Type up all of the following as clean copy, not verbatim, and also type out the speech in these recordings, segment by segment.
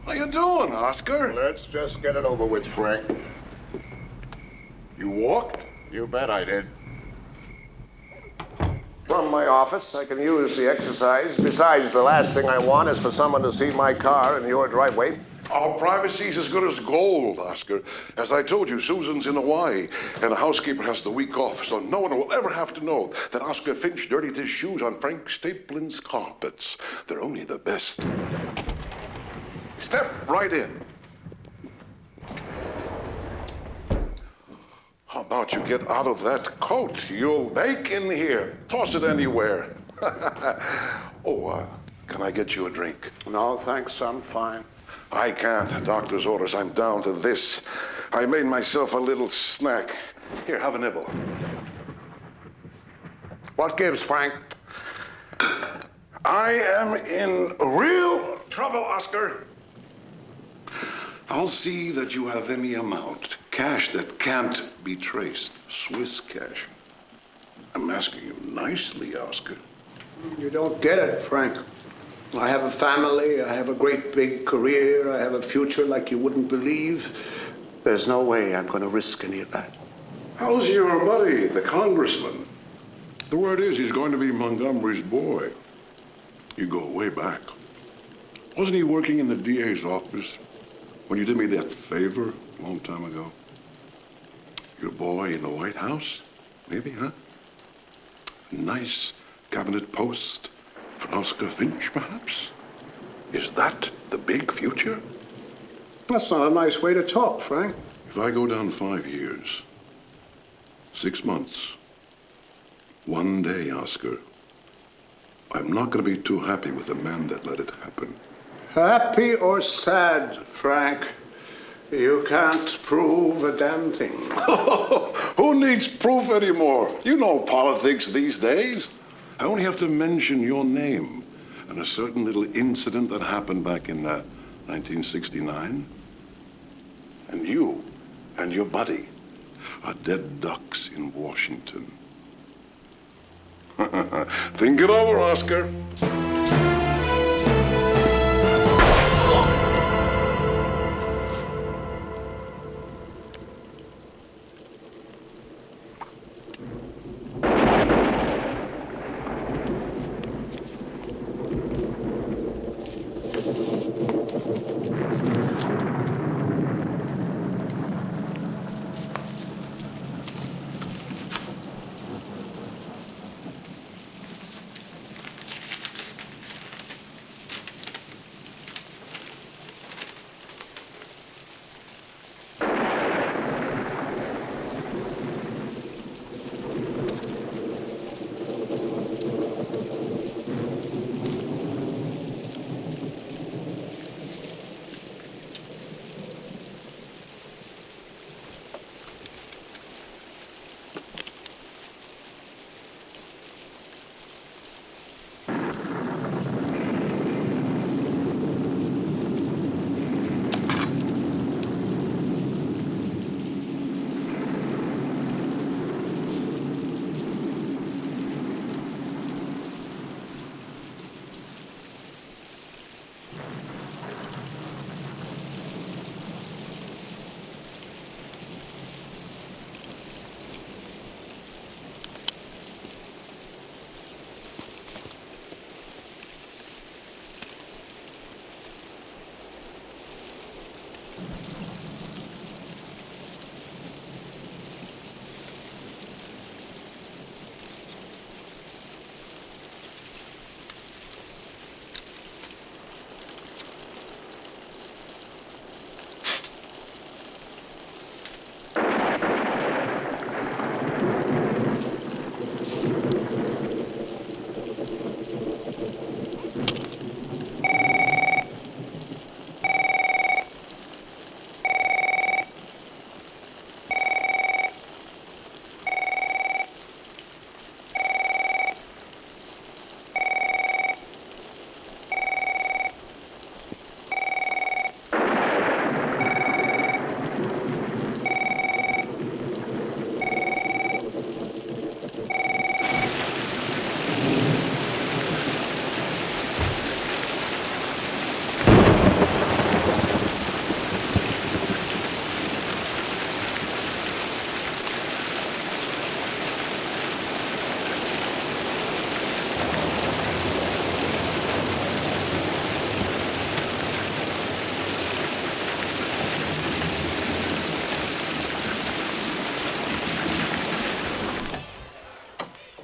How you doing, Oscar? Let's just get it over with, Frank. You walked? You bet I did. From my office, I can use the exercise. Besides, the last thing I want is for someone to see my car in your driveway. Our privacy's as good as gold, Oscar. As I told you, Susan's in Hawaii, and the housekeeper has the week off, so no one will ever have to know that Oscar Finch dirtied his shoes on Frank Staplin's carpets. They're only the best. Step right in. How about you get out of that coat? You'll bake in here. Toss it anywhere. Can I get you a drink? No, thanks, I'm fine. I can't. Doctor's orders. I'm down to this. I made myself a little snack. Here, have a nibble. What gives, Frank? I am in real trouble, Oscar. I'll see that you have any amount. Cash that can't be traced. Swiss cash. I'm asking you nicely, Oscar. You don't get it, Frank. I have a family, I have a great big career, I have a future like you wouldn't believe. There's no way I'm going to risk any of that. How's your buddy, the congressman? The word is he's going to be Montgomery's boy. You go way back. Wasn't he working in the DA's office when you did me that favor a long time ago? Your boy in the White House? Maybe, huh? Nice cabinet post for Oscar Finch, perhaps? Is that the big future? That's not a nice way to talk, Frank. If I go down 5 years, 6 months, 1 day, Oscar, I'm not going to be too happy with the man that let it happen. Happy or sad, Frank? You can't prove a damn thing. Who needs proof anymore? You know politics these days. I only have to mention your name and a certain little incident that happened back in 1969. And you and your buddy are dead ducks in Washington. Think it over, Oscar.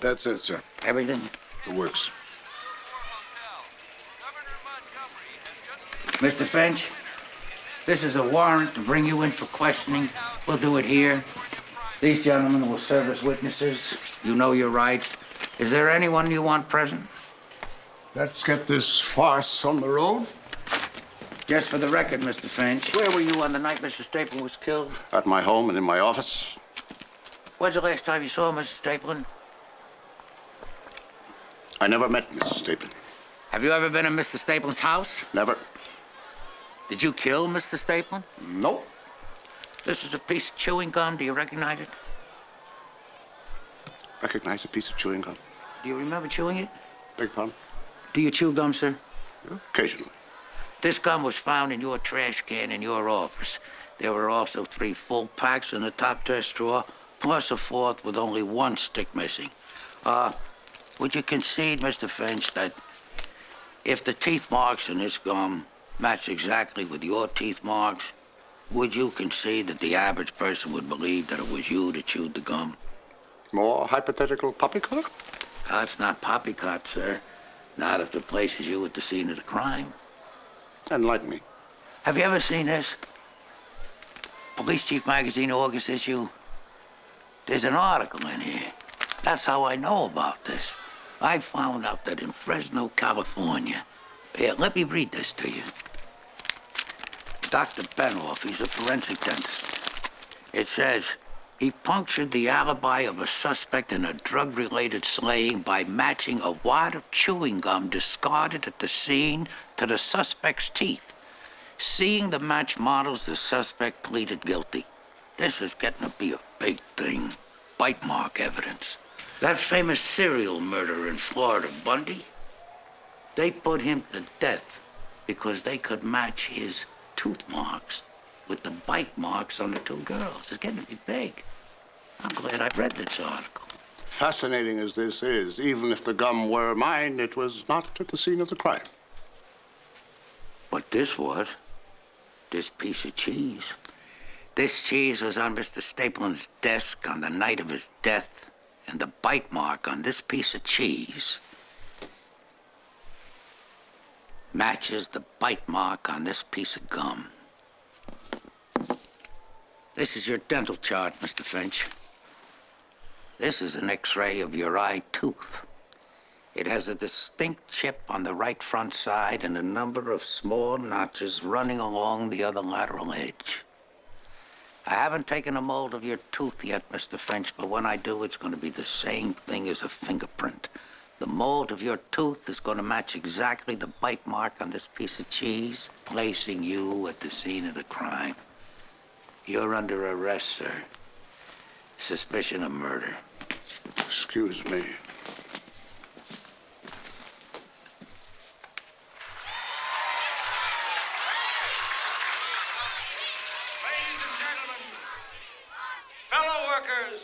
That's it, sir. Everything? It works. Mr. Finch, this is a warrant to bring you in for questioning. We'll do it here. These gentlemen will serve as witnesses. You know your rights. Is there anyone you want present? Let's get this farce on the road. Just for the record, Mr. Finch, where were you on the night Mr. Stapleton was killed? At my home and in my office. When's the last time you saw Mr. Stapleton? I never met Mrs. Stapleton. Have you ever been in Mr. Stapleton's house? Never. Did you kill Mr. Stapleton? Nope. This is a piece of chewing gum. Do you recognize it? Recognize a piece of chewing gum. Do you remember chewing it? Beg pardon? Do you chew gum, sir? Occasionally. This gum was found in your trash can in your office. There were also 3 full packs in the top desk drawer, plus a 4th with only 1 stick missing. Would you concede, Mr. Finch, that if the teeth marks in this gum match exactly with your teeth marks, would you concede that the average person would believe that it was you that chewed the gum? More hypothetical poppycock? That's not poppycock, sir. Not if it places you at the scene of the crime. Enlighten me. Have you ever seen this? Police Chief Magazine, August issue. There's an article in here. That's how I know about this. I found out that in Fresno, California. Here, let me read this to you. Dr. Benoff, he's a forensic dentist. It says, he punctured the alibi of a suspect in a drug-related slaying by matching a wad of chewing gum discarded at the scene to the suspect's teeth. Seeing the match models, the suspect pleaded guilty. This is getting to be a big thing. Bite mark evidence. That famous serial murderer in Florida, Bundy, they put him to death because they could match his tooth marks with the bite marks on the 2 girls. It's getting to be big. I'm glad I read this article. Fascinating as this is, even if the gum were mine, it was not at the scene of the crime. But this was. This piece of cheese. This cheese was on Mr. Stapleton's desk on the night of his death, and the bite mark on this piece of cheese matches the bite mark on this piece of gum. This is your dental chart, Mr. Finch. This is an X-ray of your eye tooth. It has a distinct chip on the right front side and a number of small notches running along the other lateral edge. I haven't taken a mold of your tooth yet, Mr. Finch, but when I do, it's going to be the same thing as a fingerprint. The mold of your tooth is going to match exactly the bite mark on this piece of cheese, placing you at the scene of the crime. You're under arrest, sir. Suspicion of murder. Excuse me. Fellow workers,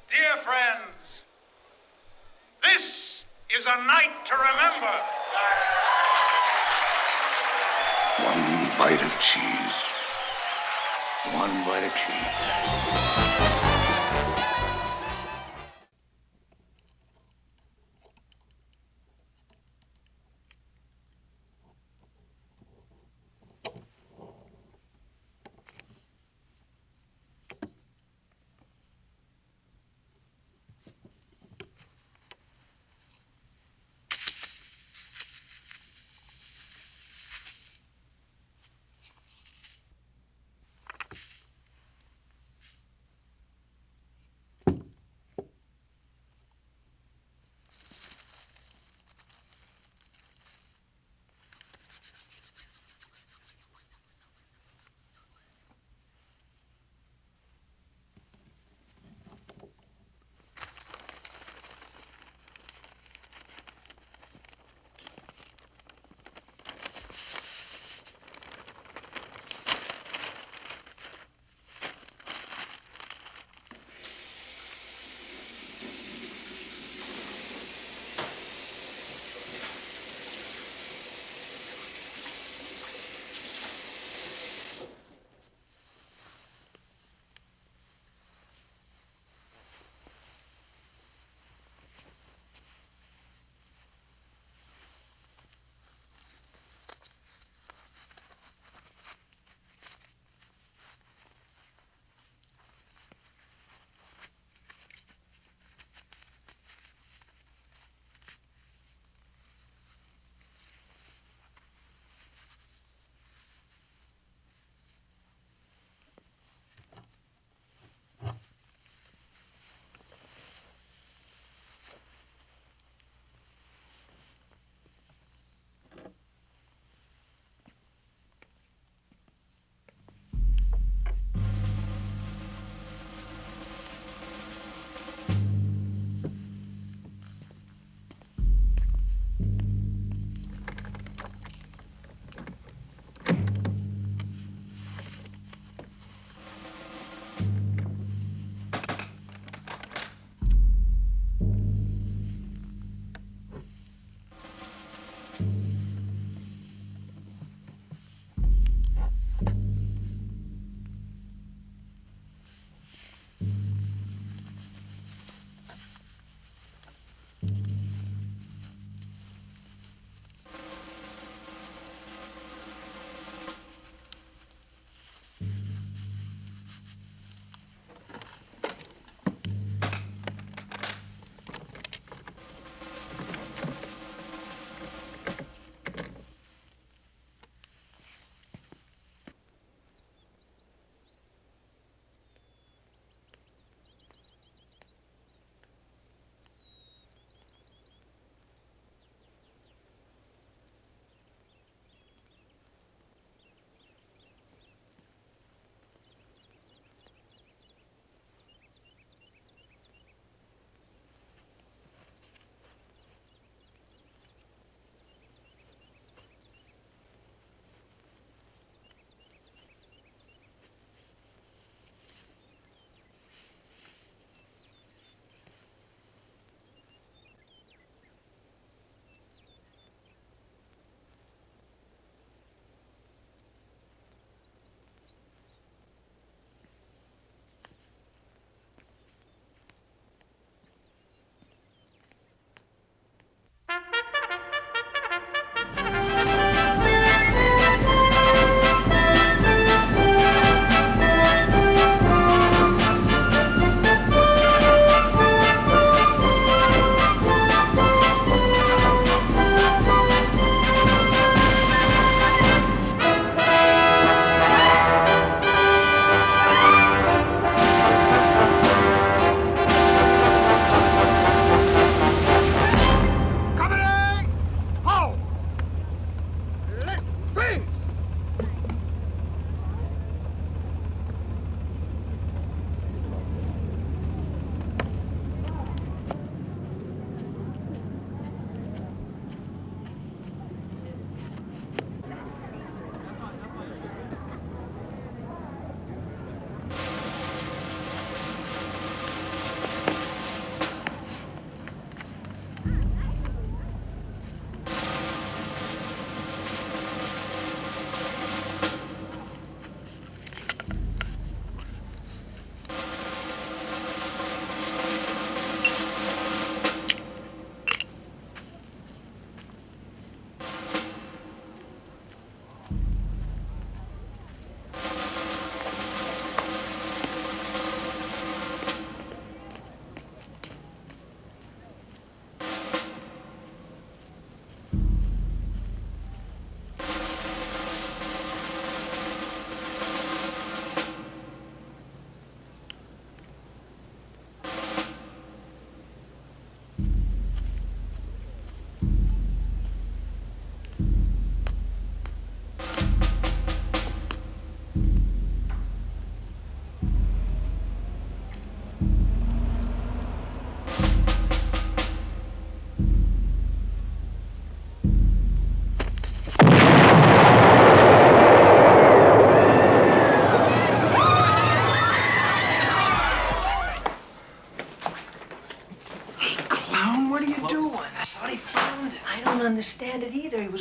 dear friends, this is a night to remember. One bite of cheese. One bite of cheese.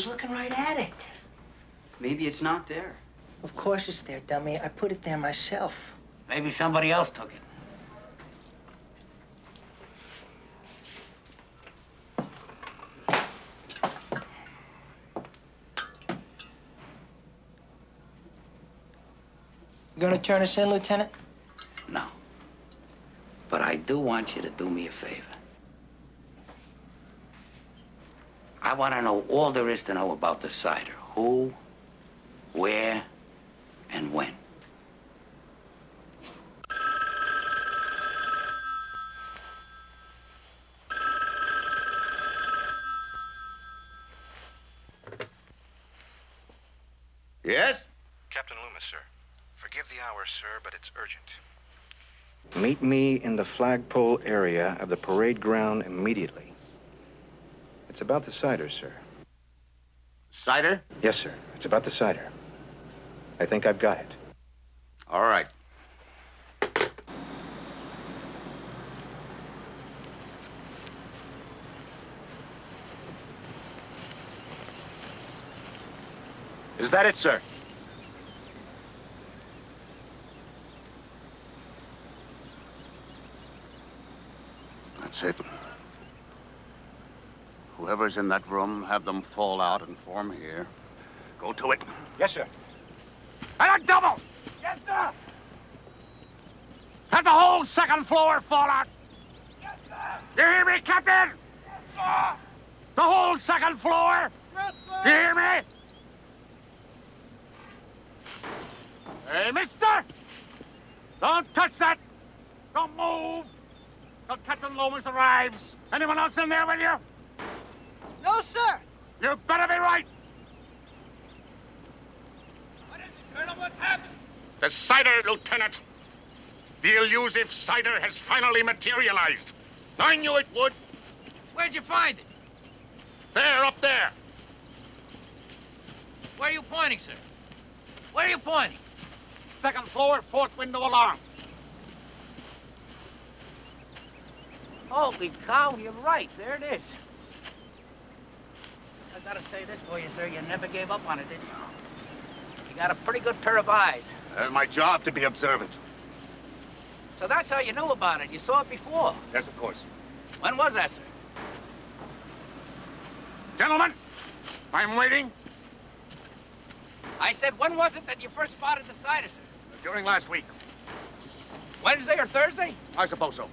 was looking right at it. Maybe it's not there. Of course it's there, dummy. I put it there myself. Maybe somebody else took it. You gonna turn us in, Lieutenant? No. But I do want you to do me a favor. I want to know all there is to know about the cider. Who, where, and when. Yes? Captain Loomis, sir. Forgive the hour, sir, but it's urgent. Meet me in the flagpole area of the parade ground immediately. It's about the cider, sir. Cider? Yes, sir. It's about the cider. I think I've got it. All right. Is that it, sir? That's it. Whoever's in that room, have them fall out and form here. Go to it. Yes, sir. And a double! Yes, sir! Have the whole second floor fall out! Yes, sir! You hear me, Captain? Yes, sir! The whole second floor! Yes, sir! You hear me? Hey, mister! Don't touch that! Don't move! Till Captain Loomis arrives. Anyone else in there with you? No, sir. You better be right! What is it, Colonel? What's happened? The cider, Lieutenant. The elusive cider has finally materialized. I knew it would. Where'd you find it? There, up there. Where are you pointing, sir? Where are you pointing? Second floor, fourth window along. Holy cow, you're right. There it is. I gotta say this for you, sir. You never gave up on it, did you? You got a pretty good pair of eyes. My job to be observant. So that's how you knew about it. You saw it before. Yes, of course. When was that, sir? Gentlemen, I'm waiting. I said, when was it that you first spotted the cider, sir? During last week. Wednesday or Thursday? I suppose so.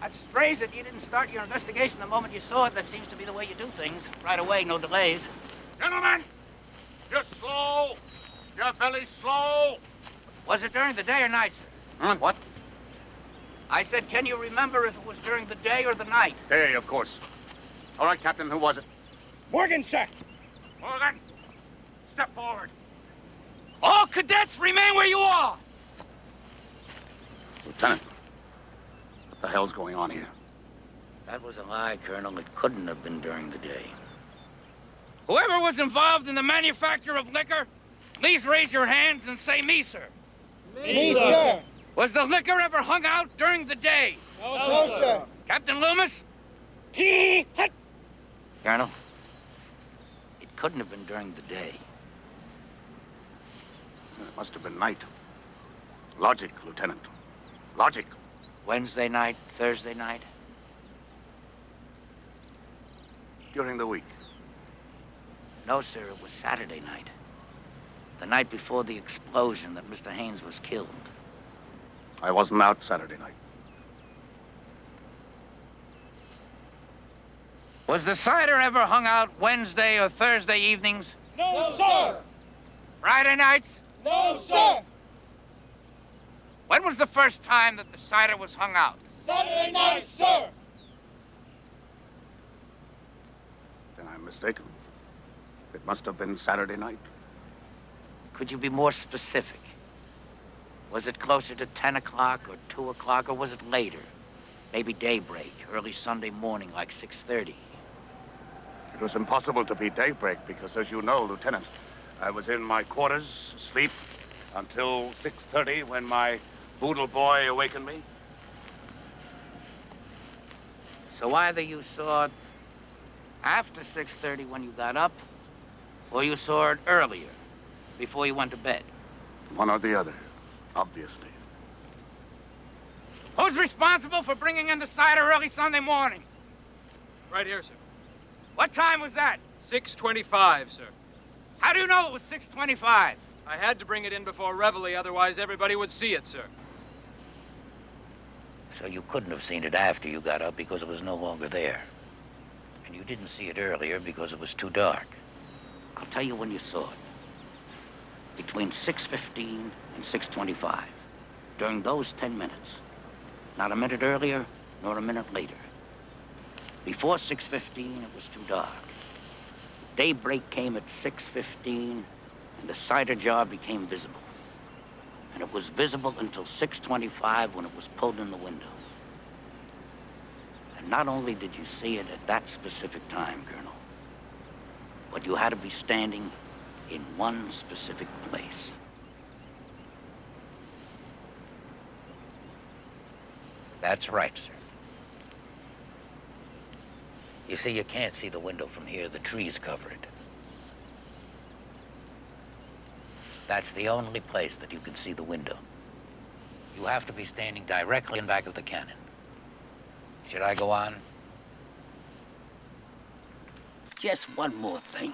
That's strange that you didn't start your investigation the moment you saw it. That seems to be the way you do things. Right away, no delays. Gentlemen, you're slow. You're very slow. Was it during the day or night, sir? What? I said, can you remember if it was during the day or the night? Day, of course. All right, Captain, who was it? Morgan, sir. Morgan, step forward. All cadets remain where you are! Lieutenant, what the hell's going on here? That was a lie, Colonel. It couldn't have been during the day. Whoever was involved in the manufacture of liquor, please raise your hands and say me, sir. Me, sir. Was the liquor ever hung out during the day? No, sir. Captain Loomis? Colonel, it couldn't have been during the day. It must have been night. Logic, Lieutenant. Logic. Wednesday night, Thursday night? During the week. No, sir, it was Saturday night. The night before the explosion that Mr. Haynes was killed. I wasn't out Saturday night. Was the cider ever hung out Wednesday or Thursday evenings? No, sir. Friday nights? No, sir. When was the first time that the cider was hung out? Saturday night, sir. Then I'm mistaken. It must have been Saturday night. Could you be more specific? Was it closer to 10 o'clock or 2 o'clock, or was it later? Maybe daybreak, early Sunday morning, like 6:30. It was impossible to be daybreak because, as you know, Lieutenant, I was in my quarters, asleep, until 6:30 when my boodle boy awakened me. So either you saw after 6:30 when you got up, or you saw it earlier, before you went to bed? One or the other, obviously. Who's responsible for bringing in the cider early Sunday morning? Right here, sir. What time was that? 6:25, sir. How do you know it was 6:25? I had to bring it in before Reveille, otherwise everybody would see it, sir. So you couldn't have seen it after you got up because it was no longer there. And you didn't see it earlier because it was too dark. I'll tell you when you saw it. Between 6:15 and 6:25. During those 10 minutes. Not a minute earlier, nor a minute later. Before 6:15, it was too dark. Daybreak came at 6:15, and the cider jar became visible. And it was visible until 6:25 when it was pulled in the window. And not only did you see it at that specific time, Colonel, but you had to be standing in one specific place. That's right, sir. You see, you can't see the window from here. The trees cover it. That's the only place that you can see the window. You have to be standing directly in back of the cannon. Should I go on? Just one more thing.